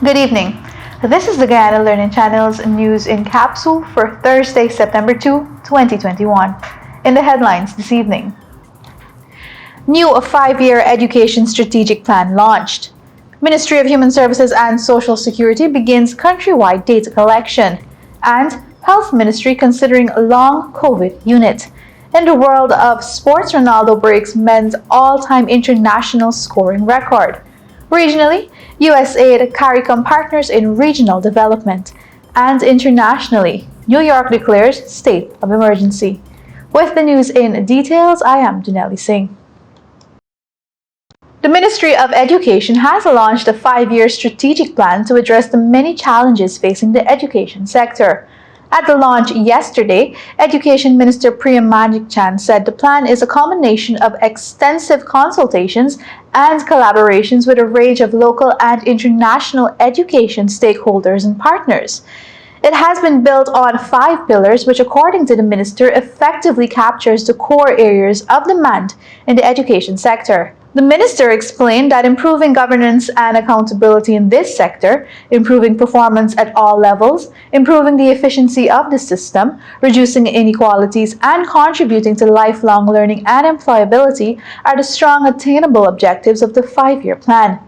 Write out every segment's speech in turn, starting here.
Good evening. This is the Guyana Learning Channel's news in capsule for Thursday, September 2, 2021. In the headlines this evening, new 5-year education strategic plan launched. Ministry of Human Services and Social Security begins countrywide data collection. And Health Ministry considering long COVID unit. In the world of sports, Ronaldo breaks men's all-time international scoring record. Regionally, USAID CARICOM partners in regional development. And internationally, New York declares state of emergency. With the news in details, I am Janelle Singh. The Ministry of Education has launched a 5-year strategic plan to address the many challenges facing the education sector. At the launch yesterday, Education Minister Priyam Majik-Chand said the plan is a combination of extensive consultations and collaborations with a range of local and international education stakeholders and partners. It has been built on 5 pillars, which according to the minister effectively captures the core areas of demand in the education sector. The minister explained that improving governance and accountability in this sector, improving performance at all levels, improving the efficiency of the system, reducing inequalities, and contributing to lifelong learning and employability are the strong attainable objectives of the 5-year plan.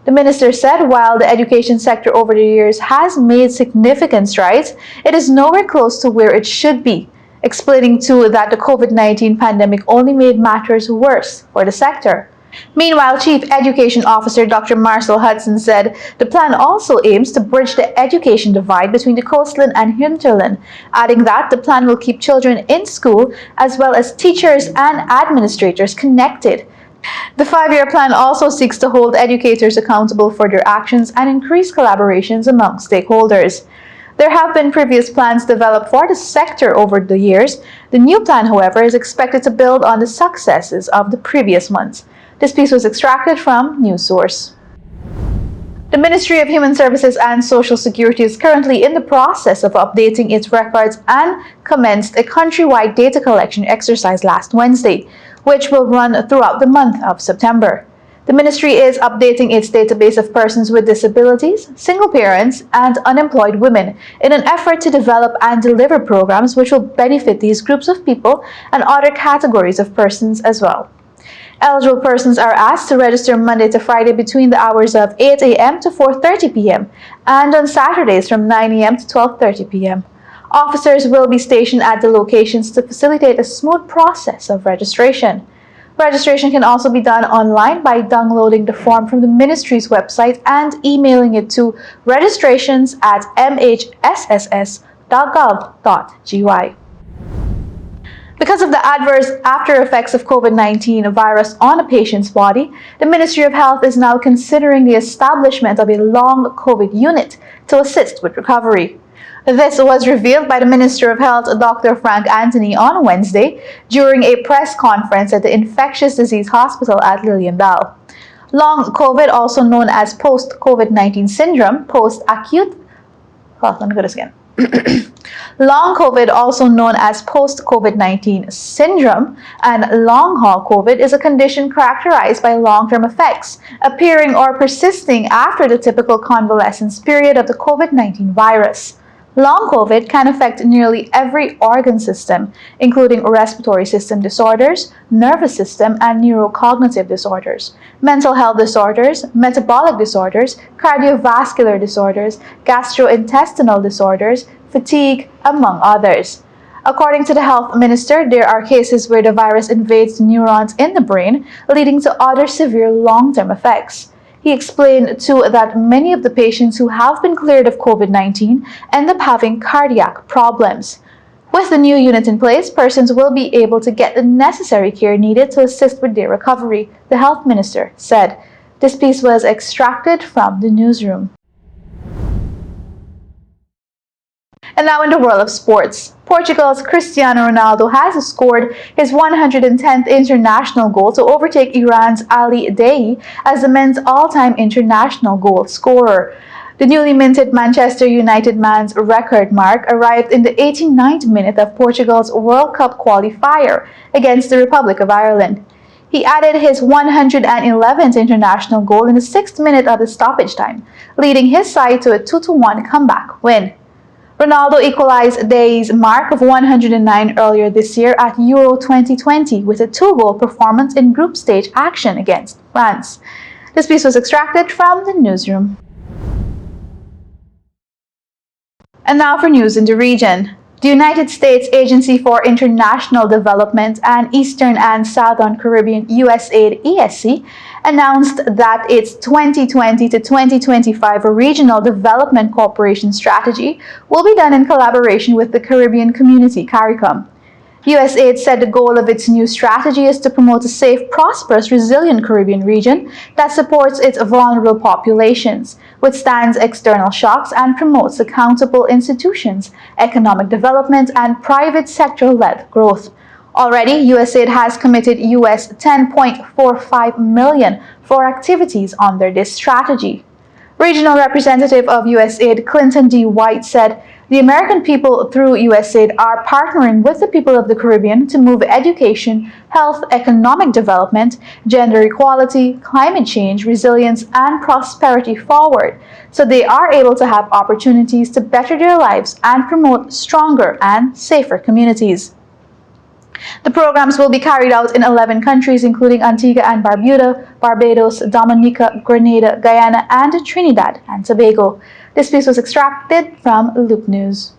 The minister said while the education sector over the years has made significant strides, it is nowhere close to where it should be, explaining too that the COVID-19 pandemic only made matters worse for the sector. Meanwhile, Chief Education Officer Dr. Marcel Hudson said the plan also aims to bridge the education divide between the coastland and hinterland, adding that the plan will keep children in school as well as teachers and administrators connected. The 5-year plan also seeks to hold educators accountable for their actions and increase collaborations among stakeholders. There have been previous plans developed for the sector over the years. The new plan, however, is expected to build on the successes of the previous ones. This piece was extracted from NewsSource. The Ministry of Human Services and Social Security is currently in the process of updating its records and commenced a countrywide data collection exercise last Wednesday, which will run throughout the month of September. The ministry is updating its database of persons with disabilities, single parents, and unemployed women in an effort to develop and deliver programs which will benefit these groups of people and other categories of persons as well. Eligible persons are asked to register Monday to Friday between the hours of 8 a.m. to 4:30 p.m. and on Saturdays from 9 a.m. to 12:30 p.m. Officers will be stationed at the locations to facilitate a smooth process of registration. Registration can also be done online by downloading the form from the ministry's website and emailing it to registrations@mhsss.gov.gy. Because of the adverse after effects of COVID-19 virus on a patient's body, the Ministry of Health is now considering the establishment of a long COVID unit to assist with recovery. This was revealed by the Minister of Health, Dr. Frank Anthony, on Wednesday during a press conference at the Infectious Disease Hospital at Liliendaal. Long COVID, also known as post-COVID-19 syndrome, Long COVID, also known as post-COVID-19 syndrome, and long-haul COVID is a condition characterized by long-term effects appearing or persisting after the typical convalescence period of the COVID-19 virus. Long COVID can affect nearly every organ system, including respiratory system disorders, nervous system and neurocognitive disorders, mental health disorders, metabolic disorders, cardiovascular disorders, gastrointestinal disorders, fatigue, among others. According to the health minister, there are cases where the virus invades neurons in the brain, leading to other severe long-term effects. He explained too that many of the patients who have been cleared of COVID-19 end up having cardiac problems. With the new unit in place, persons will be able to get the necessary care needed to assist with their recovery, the health minister said. This piece was extracted from the newsroom. And now in the world of sports, Portugal's Cristiano Ronaldo has scored his 110th international goal to overtake Iran's Ali Daei as the men's all-time international goal scorer. The newly minted Manchester United man's record mark arrived in the 89th minute of Portugal's World Cup qualifier against the Republic of Ireland. He added his 111th international goal in the 6th minute of the stoppage time, leading his side to a 2-1 comeback win. Ronaldo equalized Day's mark of 109 earlier this year at Euro 2020 with a 2-goal performance in group stage action against France. This piece was extracted from the newsroom. And now for news in the region. The United States Agency for International Development and Eastern and Southern Caribbean USAID ESC announced that its 2020 to 2025 Regional Development Cooperation Strategy will be done in collaboration with the Caribbean Community CARICOM. USAID said the goal of its new strategy is to promote a safe, prosperous, resilient Caribbean region that supports its vulnerable populations, withstands external shocks, and promotes accountable institutions, economic development, and private sector-led growth. Already, USAID has committed US $10.45 million for activities under this strategy. Regional representative of USAID Clinton D. White said, "The American people through USAID are partnering with the people of the Caribbean to move education, health, economic development, gender equality, climate change, resilience, and prosperity forward, so they are able to have opportunities to better their lives and promote stronger and safer communities." The programs will be carried out in 11 countries, including Antigua and Barbuda, Barbados, Dominica, Grenada, Guyana, and Trinidad and Tobago. This piece was extracted from Loop News.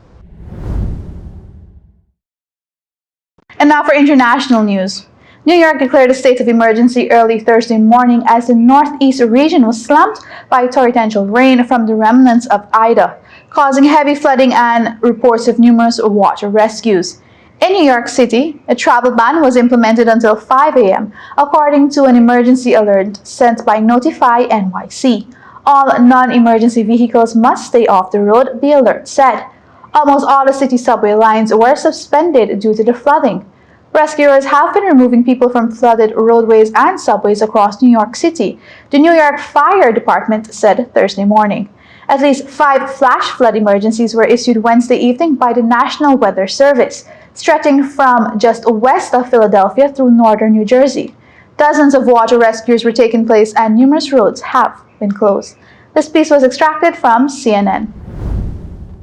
And now for international news. New York declared a state of emergency early Thursday morning as the northeast region was slammed by torrential rain from the remnants of Ida, causing heavy flooding and reports of numerous water rescues. In New York City, a travel ban was implemented until 5 a.m., according to an emergency alert sent by Notify NYC. All non-emergency vehicles must stay off the road, the alert said. Almost all the city subway lines were suspended due to the flooding. Rescuers have been removing people from flooded roadways and subways across New York City, the New York Fire Department said Thursday morning. At least 5 flash flood emergencies were issued Wednesday evening by the National Weather Service, stretching from just west of Philadelphia through northern New Jersey. Dozens of water rescues were taking place and numerous roads have been closed. This piece was extracted from CNN.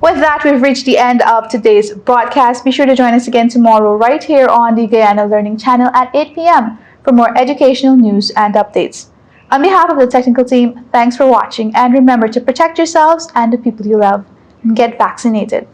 With that, we've reached the end of today's broadcast. Be sure to join us again tomorrow right here on the Guyana Learning Channel at 8 p.m. for more educational news and updates. On behalf of the technical team, thanks for watching, and remember to protect yourselves and the people you love, and get vaccinated.